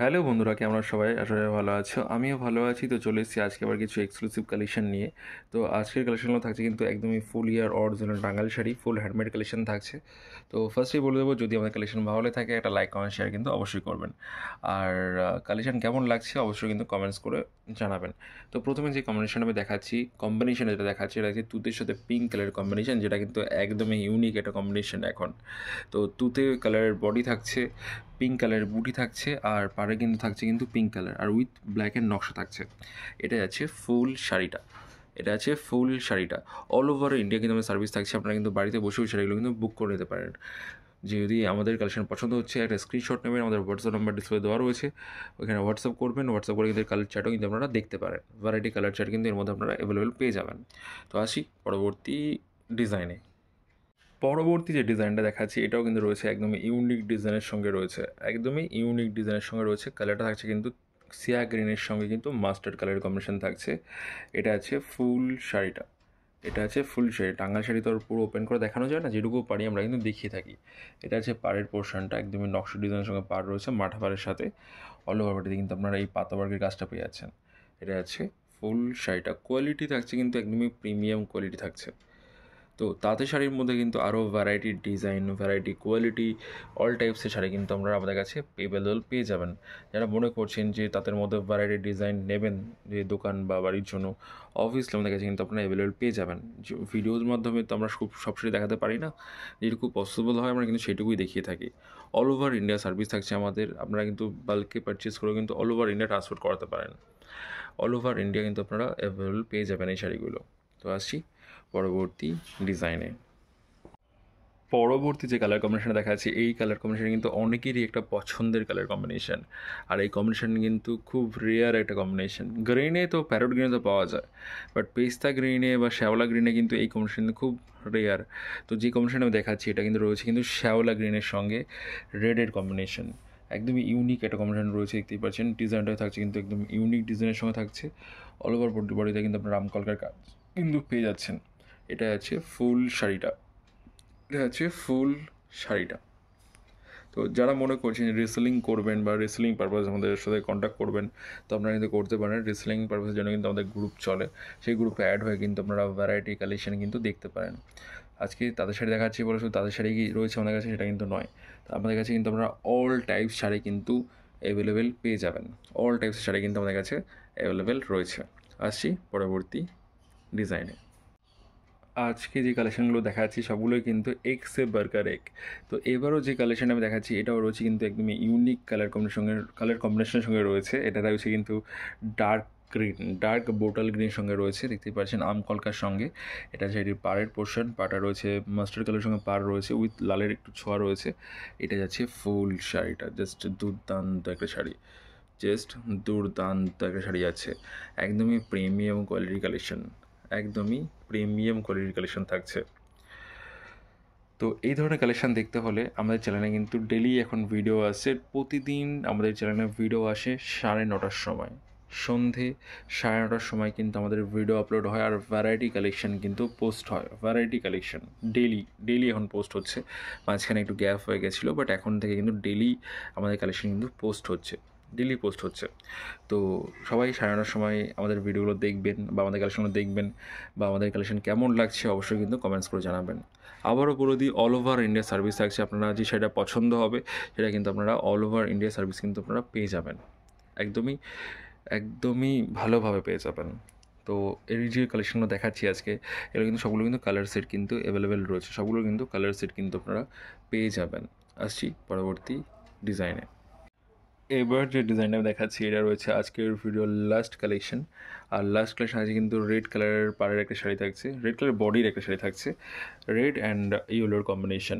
Hello বন্ধুরা, কেমন সবাই? আসলে ভালো আছো, আমিও ভালো আছি। তো চলে এসেছি আজকে আবার কিছু এক্সক্লুসিভ কালেকশন নিয়ে। তো আজকের কালেকশনগুলো থাকছে কিন্তু একদমই ফুল ইয়ার অরিজিনাল টাঙ্গাইল শাড়ি, ফুল হ্যান্ডমেড কালেকশন থাকছে। তো ফার্স্টেই বলে দেবো, যদি আমাদের কালেকশন ভালো লাগে থাকে একটা লাইক কমেন্ট শেয়ার কিন্তু অবশ্যই করবেন। আর কালেকশন কেমন লাগছে অবশ্যই কিন্তু কমেন্টস করে জানাবেন। তো প্রথমে যে কম্বিনেশন আমি দেখাচ্ছি, কম্বিনেশন যেটা দেখাচ্ছি এটা হচ্ছে তুতের সাথে পিঙ্ক কালারের কম্বিনেশন, যেটা কিন্তু একদমই ইউনিক একটা কম্বিনেশন এখন। তো তুতে কালারের বডি থাকছে, পিঙ্ক কালারের বুটি থাকছে, আর পাড়ে কিন্তু থাকছে কিন্তু পিঙ্ক কালার আর উইথ ব্ল্যাকের নকশা থাকছে। এটা আছে ফুল শাড়িটা, এটা আছে ফুল শাড়িটা। অল ওভার ইন্ডিয়া কিন্তু আমাদের সার্ভিস থাকছে, আপনারা কিন্তু বাড়িতে বসেও শাড়িগুলো কিন্তু বুক করে নিতে পারেন। যদি আমাদের কালেকশন পছন্দ হচ্ছে একটা স্ক্রিনশট নেবেন, আমাদের হোয়াটসঅ্যাপ নাম্বার ডিসপ্লে দেওয়া রয়েছে, ওইখানে হোয়াটসঅ্যাপ করবেন। হোয়াটসঅ্যাপ করে কিন্তু কালার চার্টও কিন্তু আপনারা দেখতে পারেন, ভ্যারাইটি কালার চার্ট কিন্তু এর মধ্যে আপনারা অ্যাভেলেবেল পেয়ে যাবেন। তো আসি পরবর্তী ডিজাইনে। পরবর্তী যে ডিজাইনটা দেখাচ্ছি এটাও কিন্তু রয়েছে একদমই ইউনিক ডিজাইনের সঙ্গে রয়েছে, একদমই ইউনিক ডিজাইনের সঙ্গে রয়েছে। কালারটা থাকছে কিন্তু সিয়া গ্রিনের সঙ্গে কিন্তু মাস্টার্ড কালারের কম্বিনেশন থাকছে। এটা আছে ফুল শাড়িটা, এটা আছে ফুল শাড়ি। টাঙ্গাল শাড়ি তো আর পুরো ওপেন করে দেখানো যায় না, যেটুকু পারি আমরা কিন্তু দেখিয়ে থাকি। এটা আছে পাড়ের পোর্শনটা, একদমই নকশা ডিজাইনের সঙ্গে পাড় রয়েছে, মাঠা পাড়ের সাথে অল ওভার বডিতে কিন্তু আপনারা এই পাতাবার্গের কাজটা পেয়ে যাচ্ছেন। এটা আছে ফুল শাড়িটা। কোয়ালিটি থাকছে কিন্তু একদমই প্রিমিয়াম কোয়ালিটি থাকছে। তো তাঁতের শাড়ির মধ্যে কিন্তু আরও variety design, variety quality, all টাইপসের শাড়ি কিন্তু আপনারা আমাদের কাছে অ্যাভেলেবল পেয়ে যাবেন। যারা মনে করছেন যে তাদের মধ্যে ভ্যারাইটি ডিজাইন নেবেন যে দোকান বা বাড়ির জন্য, অবভিয়াসলি আমাদের কাছে কিন্তু আপনারা অ্যাভেলেবল পেয়ে যাবেন। যে ভিডিওর মাধ্যমে তো আমরা খুব সব শাড়ি দেখাতে পারি না, যেটুকু পসিবল হয় আমরা কিন্তু সেটুকুই দেখিয়ে থাকি। অল ওভার ইন্ডিয়া সার্ভিস থাকছে আমাদের, আপনারা কিন্তু বাল্কে পারচেস করেও কিন্তু অল ওভার ইন্ডিয়া ট্রান্সপোর্ট করাতে পারেন। অল ওভার ইন্ডিয়া কিন্তু আপনারা অ্যাভেলেবল পেয়ে যাবেন এই শাড়িগুলো। তো আসছি পরবর্তী ডিজাইনে। পরবর্তী যে কালার কম্বিনেশন দেখাচ্ছি, এই কালার কম্বিনেশন কিন্তু অনেকেরই একটা পছন্দের কালার কম্বিনেশন। আর এই কম্বিনেশন কিন্তু খুব রেয়ার একটা কম্বিনেশন। গ্রিনে তো প্যারোট গ্রিনে তো পাওয়া যায়, বাট পেস্তা গ্রিনে বা শ্যাওলা গ্রিনে কিন্তু এই কম্বিনেশন খুব রেয়ার। তো যে কম্বিনেশন আমি দেখাচ্ছি এটা কিন্তু রয়েছে কিন্তু শ্যাওলা গ্রিনের সঙ্গে রেডের কম্বিনেশন। একদমই ইউনিক একটা কম্বিনেশন রয়েছে, দেখতেই পাচ্ছেন। ডিজাইনটাও থাকছে কিন্তু একদম ইউনিক ডিজাইনের সঙ্গে থাকছে। অল ওভার বডিতে কিন্তু আপনার রামকলকার কাজ কিন্তু পেয়ে যাচ্ছেন। এটা আছে ফুল শাড়িটা, এটা হচ্ছে ফুল শাড়িটা। তো যারা মনে করছেন রিসেলিং করবেন বা রিসেলিং পারপাস আমাদের সাথে কন্ট্যাক্ট করবেন, তো আপনারা কিন্তু করতে পারেন। রিসেলিং পারপাসের জন্য কিন্তু আমাদের গ্রুপ চলে, সেই গ্রুপে অ্যাড হয়ে কিন্তু আপনারা ভ্যারাইটি কালেকশন কিন্তু দেখতে পারেন। আজকে তাদের শাড়ি দেখাচ্ছি বলে শুধু তাদের শাড়ি কি রয়েছে আমাদের কাছে সেটা কিন্তু নয়। তো আমাদের কাছে কিন্তু আপনারা অল টাইপস শাড়ি কিন্তু অ্যাভেলেবেল পেয়ে যাবেন। অল টাইপস শাড়ি কিন্তু আমাদের কাছে অ্যাভেলেবেল রয়েছে। আসছি পরবর্তী ডিজাইনে। আজকে যে কালেকশানগুলো দেখাচ্ছি সবগুলোই কিন্তু এক্সে বার্গার এক। তো এবারও যে কালেকশান আমি দেখাচ্ছি এটাও রয়েছে কিন্তু একদমই ইউনিক কালার কম্বিনেশনের সঙ্গে রয়েছে। এটা রয়েছে কিন্তু ডার্ক গ্রিন, ডার্ক বোটাল গ্রিনের সঙ্গে রয়েছে, দেখতেই পাচ্ছেন আম কলকার সঙ্গে। এটা হচ্ছে এটির পাড়ের পোর্শন, পাটা রয়েছে মাস্টার্ড কালারের সঙ্গে পাড় রয়েছে, উইথ লালের একটু ছোঁয়া রয়েছে। এটা যাচ্ছে ফুল শাড়িটা, জাস্ট দুর্দান্ত একটা শাড়ি, জাস্ট দুর্দান্ত একটা শাড়ি আছে। একদমই প্রিমিয়াম কোয়ালিটির কালেকশন, একদমই প্রিমিয়াম কোয়ালিটির কালেকশন থাকছে। তো এই ধরনের কালেকশান দেখতে হলে আমাদের চ্যানেলে কিন্তু ডেলি এখন ভিডিও আসে। প্রতিদিন আমাদের চ্যানেলে ভিডিও আসে 9:30টার সময়, সন্ধে 9:30টার সময় কিন্তু আমাদের ভিডিও আপলোড হয়। আর ভ্যারাইটি কালেকশান কিন্তু পোস্ট হয়, ভ্যারাইটি কালেকশান ডেলি ডেলি এখন পোস্ট হচ্ছে। মাঝখানে একটু গ্যাপ হয়ে গেছিলো, বাট এখন থেকে কিন্তু ডেলি আমাদের কালেকশান কিন্তু পোস্ট হচ্ছে, ডেলি পোস্ট হচ্ছে। তো সবাই 9:30টার সময় আমাদের ভিডিওগুলো দেখবেন বা আমাদের কালেকশনগুলো দেখবেন, বা আমাদের কালেকশন কেমন লাগছে অবশ্যই কিন্তু কমেন্টস করে জানাবেন। আবারও বলে দিই, অল ওভার ইন্ডিয়া সার্ভিস থাকছে। আপনারা যে সেটা পছন্দ হবে সেটা কিন্তু আপনারা অল ওভার ইন্ডিয়া সার্ভিস কিন্তু আপনারা পেয়ে যাবেন, একদমই একদমই ভালোভাবে পেয়ে যাবেন। তো এর যে কালেকশনগুলো দেখাচ্ছি আজকে, এগুলো কিন্তু সবগুলো কিন্তু কালার সেট কিন্তু অ্যাভেলেবেল রয়েছে, সবগুলো কিন্তু কালার সেট কিন্তু আপনারা পেয়ে যাবেন। আসছি পরবর্তী ডিজাইনে। এবার যে ডিজাইনটা আমি দেখাচ্ছি এটা রয়েছে আজকের ভিডিওর লাস্ট কালেকশন। আর লাস্ট কালেকশন আছে কিন্তু রেড কালারের পাড়ের একটা শাড়ি থাকছে, রেড কালার বডির একটা শাড়ি থাকছে, রেড অ্যান্ড ইয়েলোর কম্বিনেশন।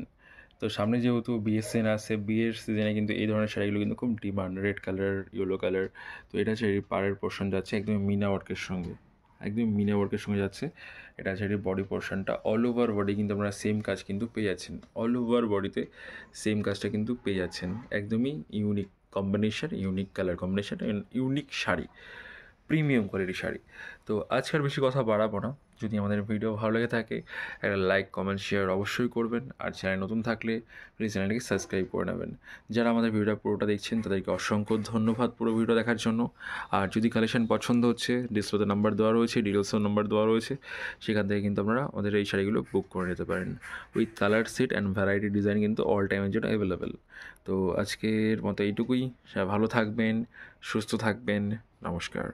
তো সামনে যেহেতু বিয়ের সিজন আছে, বিয়ের সিজনে কিন্তু এই ধরনের শাড়িগুলো কিন্তু খুব demand, red colour, yellow colour. তো এটা হচ্ছে পাড়ের পোর্শন যাচ্ছে একদম মিনা ওয়ার্কের সঙ্গে, একদম মিনা ওয়ার্কের সঙ্গে যাচ্ছে। এটা আছে এটির বডি পোর্শনটা। অল ওভার বডি কিন্তু আপনারা সেম কাজ কিন্তু পেয়ে যাচ্ছেন, অল ওভার বডিতে সেম কাজটা কিন্তু পেয়ে যাচ্ছেন। একদমই unique combination, unique colour combination, unique sari. Premium কোয়ালিটির শাড়ি। তো আজকের বেশি কথা বাড়াবো না। যদি আমাদের ভিডিও ভালো লেগে থাকে একটা লাইক কমেন্ট শেয়ার অবশ্যই করবেন, আর চ্যানেল নতুন থাকলে প্লিজ চ্যানেলটিকে সাবস্ক্রাইব করে নেবেন। যারা আমাদের ভিডিওটা পুরোটা দেখছেন তাদেরকে অসংখ্য ধন্যবাদ পুরো ভিডিও দেখার জন্য। আর যদি কালেকশন পছন্দ হচ্ছে, ডিসপ্লেতে নাম্বার দেওয়া রয়েছে, ডিটেলসেও নাম্বার দেওয়া রয়েছে, সেখান থেকে কিন্তু আপনারা আমাদের এই শাড়িগুলো বুক করে নিতে পারেন। With colour set and variety design কিন্তু অল টাইমের জন্য অ্যাভেলেবেল। তো আজকের মতো এইটুকুই। সবাই ভালো থাকবেন, সুস্থ থাকবেন। নমস্কার।